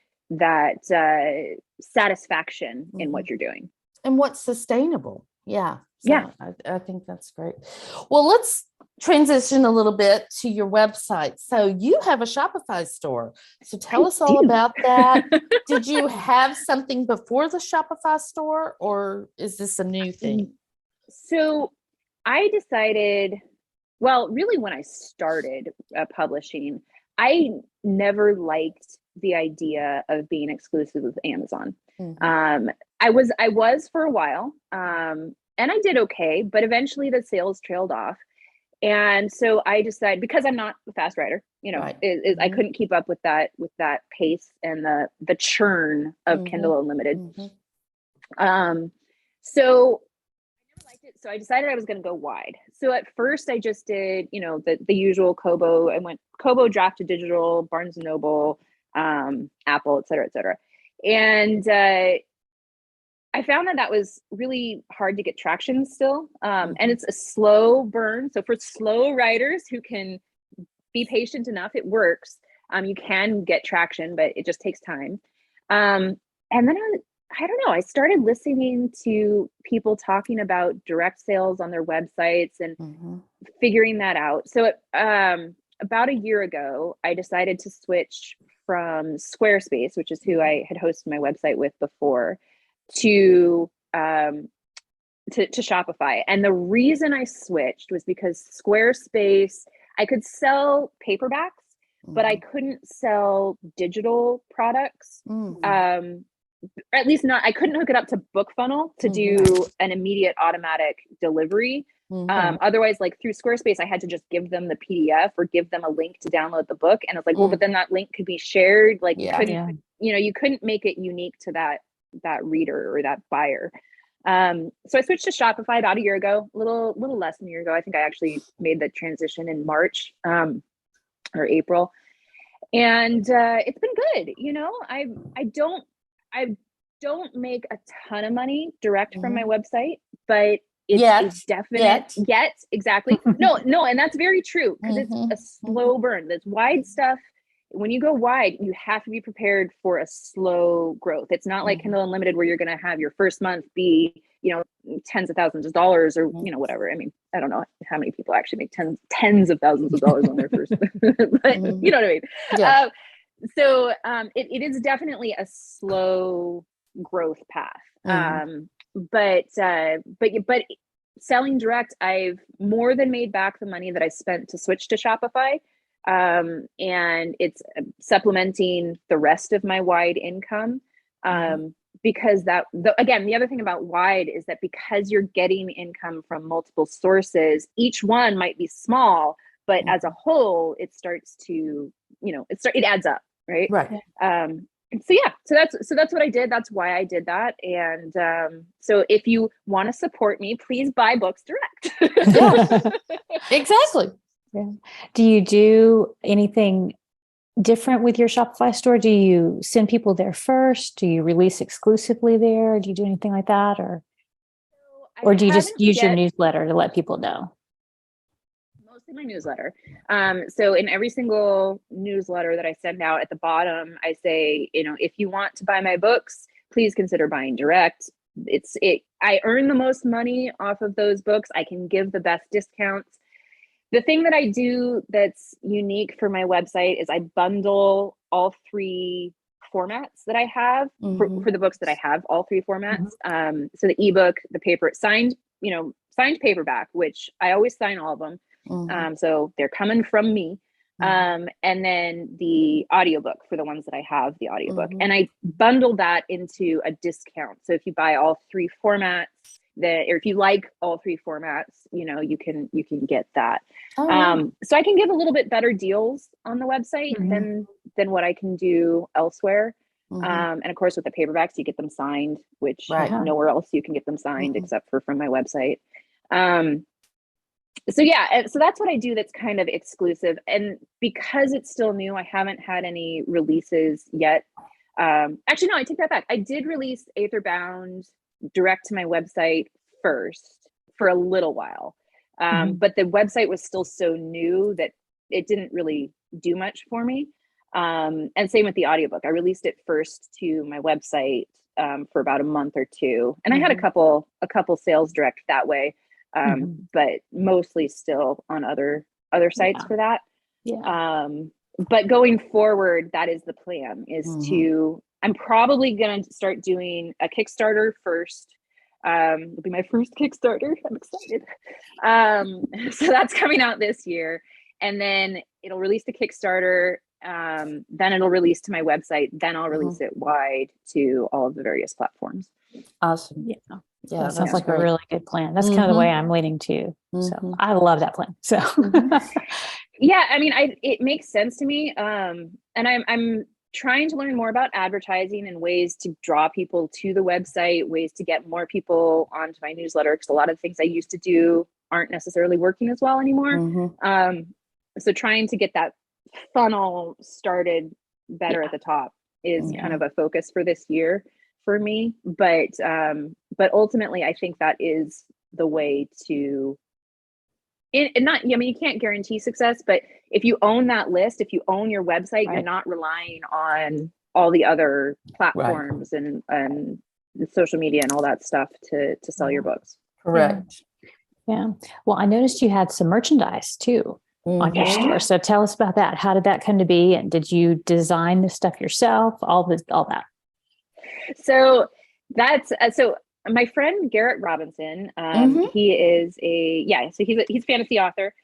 satisfaction in what you're doing. And what's sustainable. Yeah. So I think that's great. Well, let's transition a little bit to your website. So you have a Shopify store. So tell us all about that. Did you have something before the Shopify store, or is this a new thing? So I decided, well, really when I started publishing, I never liked the idea of being exclusive with Amazon. I was for a while. I did okay, but eventually the sales trailed off. And so I decided, because I'm not a fast writer, Right. I couldn't keep up with that pace and the churn of Kindle Unlimited. So I never liked it. So I decided I was going to go wide. So at first I just did, the usual Kobo. I went Kobo, Draft to Digital, Barnes and Noble, Apple, et cetera, et cetera. And I found that was really hard to get traction still. And it's a slow burn. So for slow writers who can be patient enough, it works. You can get traction, but it just takes time. And then I don't know, I started listening to people talking about direct sales on their websites and figuring that out. So about a year ago, I decided to switch from Squarespace, which is who I had hosted my website with before, to Shopify. And the reason I switched was because Squarespace, I could sell paperbacks, but I couldn't sell digital products. Or at least I couldn't hook it up to BookFunnel to do an immediate automatic delivery. Otherwise, like through Squarespace, I had to just give them the PDF or give them a link to download the book. And it's like, well, but then that link could be shared. Like you couldn't make it unique to that reader or that buyer. So I switched to Shopify about a year ago, a little less than a year ago. I think I actually made the transition in March or April. And it's been good. I don't make a ton of money direct from my website, but it's definite yet. Exactly. No, and that's very true, because it's a slow burn. This wide stuff, when you go wide, you have to be prepared for a slow growth. It's not like Kindle Unlimited where you're going to have your first month be, tens of thousands of dollars or, whatever. I mean, I don't know how many people actually make tens of thousands of dollars on their first, but you know what I mean? Yeah. So it is definitely a slow growth path. But selling direct, I've more than made back the money that I spent to switch to Shopify. And it's supplementing the rest of my wide income. Because the other thing about wide is that because you're getting income from multiple sources, each one might be small, but as a whole, it starts to, it adds up. Right. So that's what I did. That's why I did that. And so if you want to support me, please buy books direct. Yes, exactly. Yeah. Do you do anything different with your Shopify store? Do you send people there first? Do you release exclusively there? Do you do anything like that? Or do you just use your newsletter to let people know? Mostly my newsletter. So in every single newsletter that I send out, at the bottom, I say, if you want to buy my books, please consider buying direct. I earn the most money off of those books. I can give the best discounts. The thing that I do that's unique for my website is I bundle all three formats that I have for the books that I have, all three formats. So the ebook, the paper, signed paperback, which I always sign all of them. So they're coming from me. And then the audiobook for the ones that I have, the audiobook. And I bundle that into a discount. So if you buy all three formats, or if you like all three formats, you can get that. So I can give a little bit better deals on the website than what I can do elsewhere. And of course, with the paperbacks, you get them signed, which nowhere else you can get them signed except for from my website. So that's what I do that's kind of exclusive. And because it's still new, I haven't had any releases yet. Actually, no, I take that back. I did release Aetherbound direct to my website first for a little while. But the website was still so new that it didn't really do much for me. And same with the audiobook. I released it first to my website for about a month or two. And I had a couple sales direct that way. But mostly still on other sites for that. But going forward, that is the plan, is I'm probably going to start doing a Kickstarter first. It'll be my first Kickstarter. I'm excited. So that's coming out this year, and then it'll release the Kickstarter. Then it'll release to my website. Then I'll release it wide to all of the various platforms. Awesome. Yeah, that sounds that's like great. a really good plan. That's kind of the way I'm leaning too. So I love that plan. So yeah, I mean, it makes sense to me. And I'm trying to learn more about advertising and ways to draw people to the website, ways to get more people onto my newsletter, because a lot of the things I used to do aren't necessarily working as well anymore. So trying to get that funnel started better at the top is kind of a focus for this year for me. But ultimately, I think that is the way to. And not, I mean, you can't guarantee success, but if you own that list, if you own your website, you're not relying on all the other platforms and social media and all that stuff to sell your books. Correct. Yeah. Well, I noticed you had some merchandise too on your store. So tell us about that. How did that come to be? And did you design the stuff yourself? All that. So that's so my friend Garrett Robinson, he is he's a fantasy author.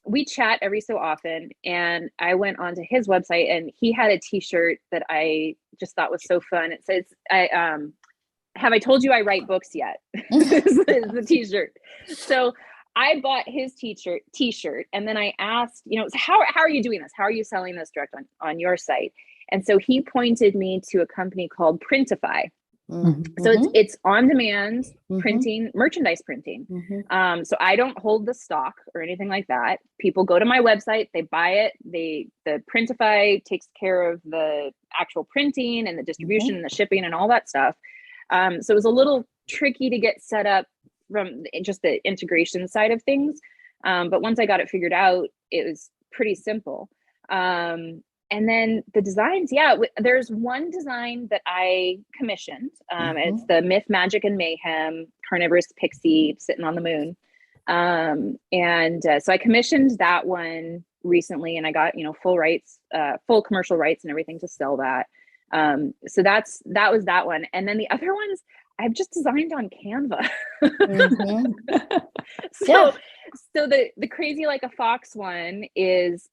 We chat every so often, and I went onto his website and he had a t-shirt that I just thought was so fun. It says, have I told you I write books yet? is the t-shirt. So I bought his t-shirt, and then I asked, so how are you doing this? How are you selling this direct on your site? And so he pointed me to a company called Printify. So it's on demand printing, merchandise printing. So I don't hold the stock or anything like that. People go to my website, they buy it. The Printify takes care of the actual printing and the distribution and the shipping and all that stuff. So it was a little tricky to get set up from just the integration side of things. But once I got it figured out, it was pretty simple. And then the designs, there's one design that I commissioned. It's the Myth, Magic, and Mayhem carnivorous pixie sitting on the moon. So I commissioned that one recently, and I got full commercial rights and everything to sell that. So that was that one. And then the other ones I've just designed on Canva. So the Crazy Like a Fox one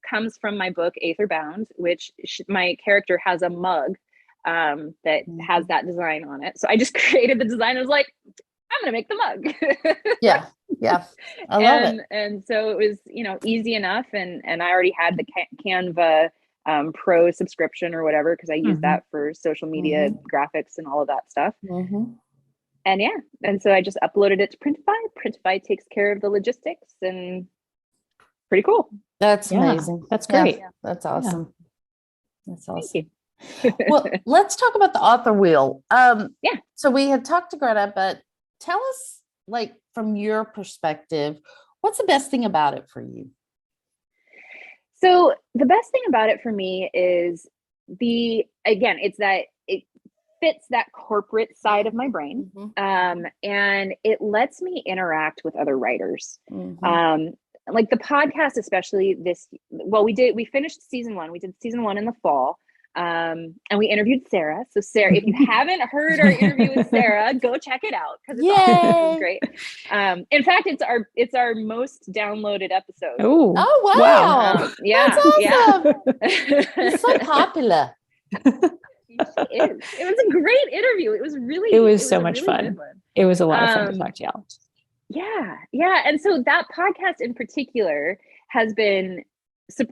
comes from my book Aether Bound, which my character has a mug that has that design on it. So I just created the design. I was like, I'm gonna make the mug. Yeah. I love it. And so it was, easy enough. And I already had the Canva Pro subscription or whatever, because I use that for social media graphics and all of that stuff. And so I just uploaded it to Printify. Printify takes care of the logistics, and pretty cool. That's amazing. That's great. That's awesome. That's awesome. Well, let's talk about the author wheel. So we had talked to Greta, but tell us, like, from your perspective, what's the best thing about it for you? So the best thing about it for me is it's that it fits that corporate side of my brain. And it lets me interact with other writers. Like the podcast, especially we finished season 1. We did season 1 in the fall. And we interviewed Sarah. So Sarah, if you haven't heard our interview with Sarah, go check it out, because it's awesome. It was great. In fact, it's our most downloaded episode. Oh wow. Yeah. That's awesome. It's so popular. It was a great interview. It was so much fun. It was a lot of fun to talk to y'all. Yeah. And so that podcast in particular has been,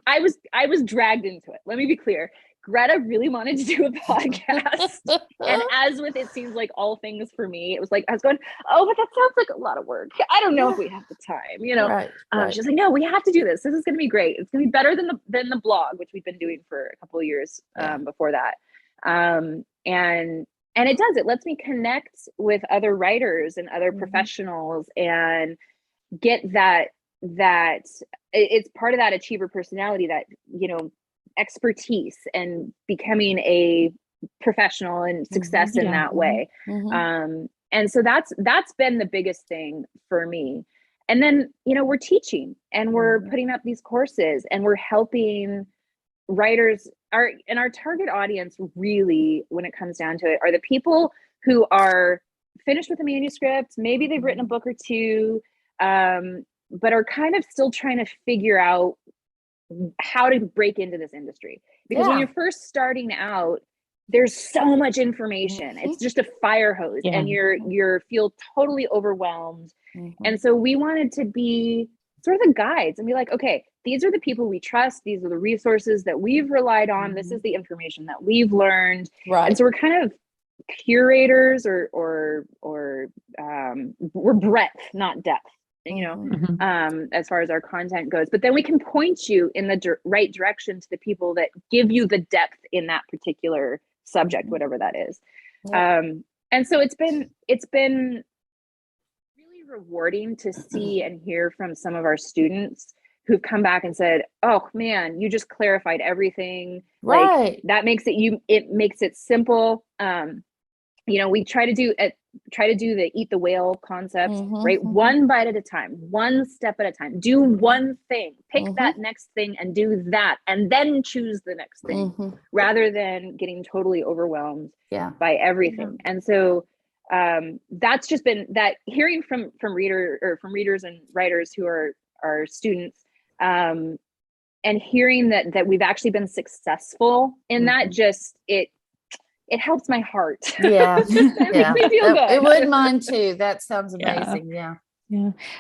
I was dragged into it. Let me be clear. Greta really wanted to do a podcast. And as with It Seems Like All Things for me, it was like, I was going, oh, but that sounds like a lot of work. I don't know if we have the time, She's like, no, we have to do this. This is going to be great. It's going to be better than the blog, which we've been doing for a couple of years before that. And it does, it lets me connect with other writers and other professionals and get that it's part of that achiever personality, that, expertise and becoming a professional and success in that way. And so that's been the biggest thing for me. And then, we're teaching and we're putting up these courses and we're helping writers. Our target audience really, when it comes down to it, are the people who are finished with a manuscript. Maybe they've written a book or two, but are kind of still trying to figure out how to break into this industry. Because when you're first starting out, there's so much information. It's just a fire hose, and you're feel totally overwhelmed. And so we wanted to be sort of the guides and be like, okay, these are the people we trust. These are the resources that we've relied on. This is the information that we've learned. Right. And so we're kind of curators, or we're breadth, not depth, as far as our content goes. But then we can point you in the right direction to the people that give you the depth in that particular subject, whatever that is. And so it's been really rewarding to see and hear from some of our students who've come back and said, oh man, you just clarified everything. Right. Like that makes it makes it simple. We try to do the eat the whale concept, right? One bite at a time, one step at a time, do one thing, pick that next thing and do that, and then choose the next thing, rather than getting totally overwhelmed by everything. And so that's just been that, hearing from readers and writers who are our students, and hearing that we've actually been successful in that, just it helps my heart. It makes me feel good. It would mine too. That sounds amazing. Yeah.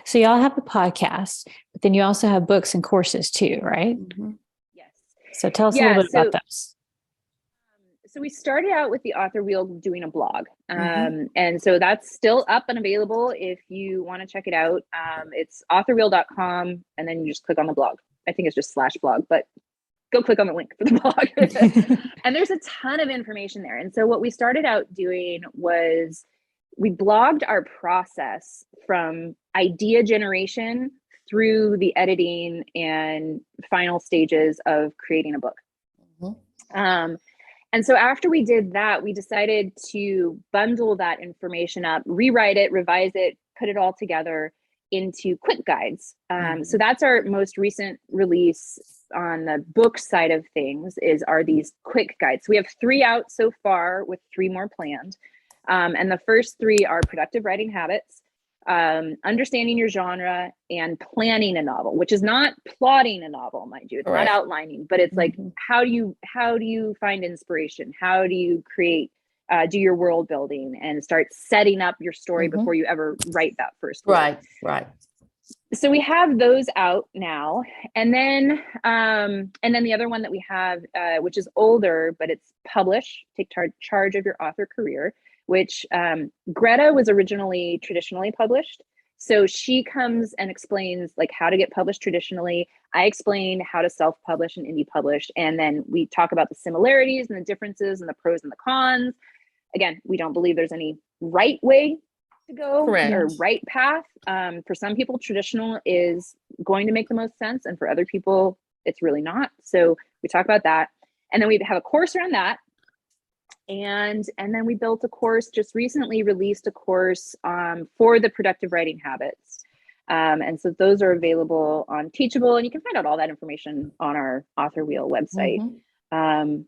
So y'all have a podcast, but then you also have books and courses too, right? Yes. So tell us a little bit about those. So we started out with the Author Wheel doing a blog. And so that's still up and available if you want to check it out. It's authorwheel.com, and then you just click on the blog. I think it's just /blog, but go click on the link for the blog. And there's a ton of information there. And so what we started out doing was we blogged our process from idea generation through the editing and final stages of creating a book. And so after we did that, we decided to bundle that information up, rewrite it, revise it, put it all together into quick guides. So that's our most recent release on the book side of things, are these quick guides. So we have 3 out so far, with 3 more planned. And the first 3 are productive writing habits, understanding your genre, and planning a novel, which is not plotting a novel, mind you. It's not outlining, but it's like, how do you find inspiration? How do you create, do your world building and start setting up your story before you ever write that first word? Right. So we have those out now. And then the other one that we have, which is older, but it's Publish, Take Charge of Your Author Career, which Greta was originally traditionally published. So she comes and explains like how to get published traditionally. I explain how to self-publish and indie publish. And then we talk about the similarities and the differences and the pros and the cons. Again, we don't believe there's any right way to go or right path. For some people, traditional is going to make the most sense. And for other people, it's really not. So we talk about that. And then we have a course around that. And then we built a course, just recently released a course for the productive writing habits. And so those are available on Teachable, and you can find out all that information on our Author Wheel website. And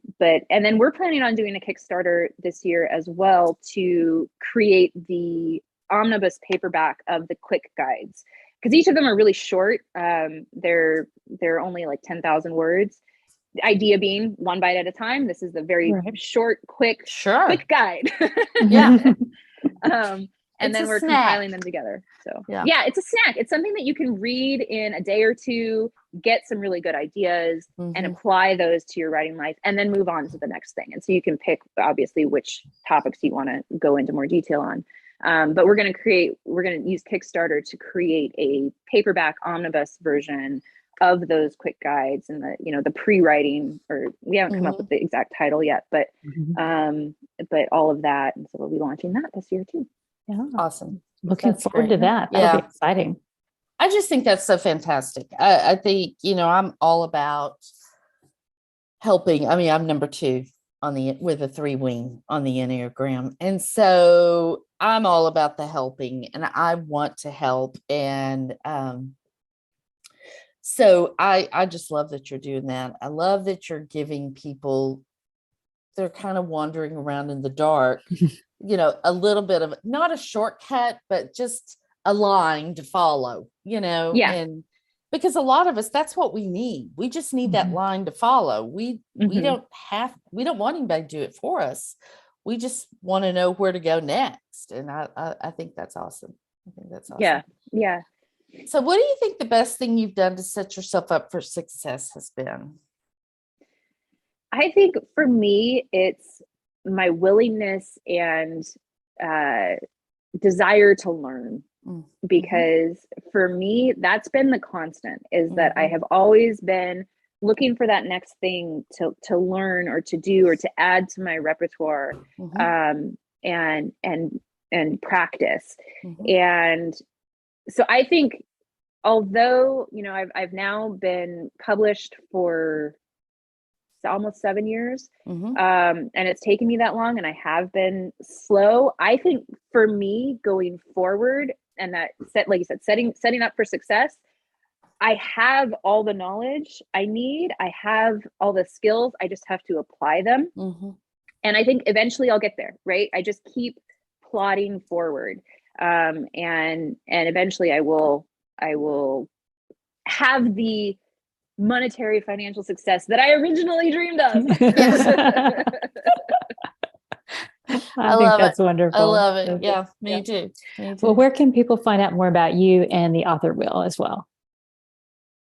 then we're planning on doing a Kickstarter this year as well to create the omnibus paperback of the quick guides, because each of them are really short. They're only like 10,000 words. The idea being one bite at a time. This is a very short, quick guide. And then we're compiling them together. So it's a snack. It's something that you can read in a day or two, get some really good ideas and apply those to your writing life, and then move on to the next thing. And so you can pick obviously which topics you want to go into more detail on. But we're going to use Kickstarter to create a paperback omnibus version of those quick guides and the pre-writing, or we haven't come up with the exact title yet, but all of that. And so we'll be launching that this year too. Yeah. Awesome. Looking forward to that. That'll be exciting. I just think that's so fantastic. I think, I'm all about helping. I mean, I'm number 2 with a 3 wing on the Enneagram. And so I'm all about the helping, and I want to help. And, so I just love that you're doing that. I love that you're giving people, they're kind of wandering around in the dark, a little bit of, not a shortcut, but just a line to follow, but because a lot of us, that's what we need. We just need that line to follow. We don't want anybody to do it for us. We just want to know where to go next. And I think that's awesome. I think that's awesome. Yeah. Yeah. So what do you think the best thing you've done to set yourself up for success has been? I think for me, it's my willingness and desire to learn, because for me, that's been the constant, is that I have always been looking for that next thing to learn or to do or to add to my repertoire, and practice. And so I think, although, I've now been published for almost 7 years, and it's taken me that long, and I have been slow. I think for me going forward, and that like you said, setting up for success, I have all the knowledge I need. I have all the skills. I just have to apply them. And I think eventually I'll get there, right? I just keep plodding forward. And eventually I will have the monetary financial success that I originally dreamed of. I think that's wonderful. I love it. Yeah, me too. Well, where can people find out more about you and the author wheel as well?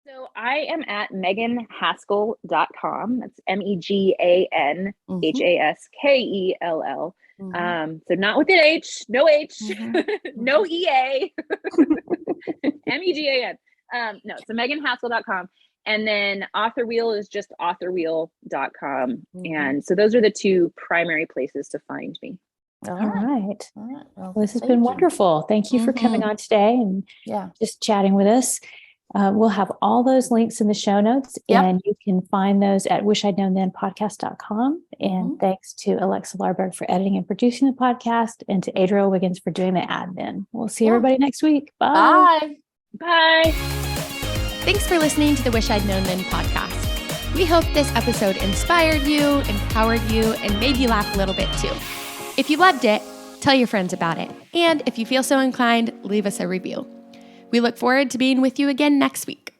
So I am at meganhaskell.com. That's MEGANHASKELL. So not with an H, no H, no EA, MEGAN. No, so meganhaskell.com. And then author wheel is just authorwheel.com. And so those are the two primary places to find me. All right. Well, this has been wonderful. Thank you for coming on today and just chatting with us. We'll have all those links in the show notes, and you can find those at wishidknownthenpodcast.com. And thanks to Alexa Larberg for editing and producing the podcast, and to Adriel Wiggins for doing the admin. We'll see everybody next week. Bye. Bye. Thanks for listening to the Wish I'd Known Then podcast. We hope this episode inspired you, empowered you, and made you laugh a little bit too. If you loved it, tell your friends about it. And if you feel so inclined, leave us a review. We look forward to being with you again next week.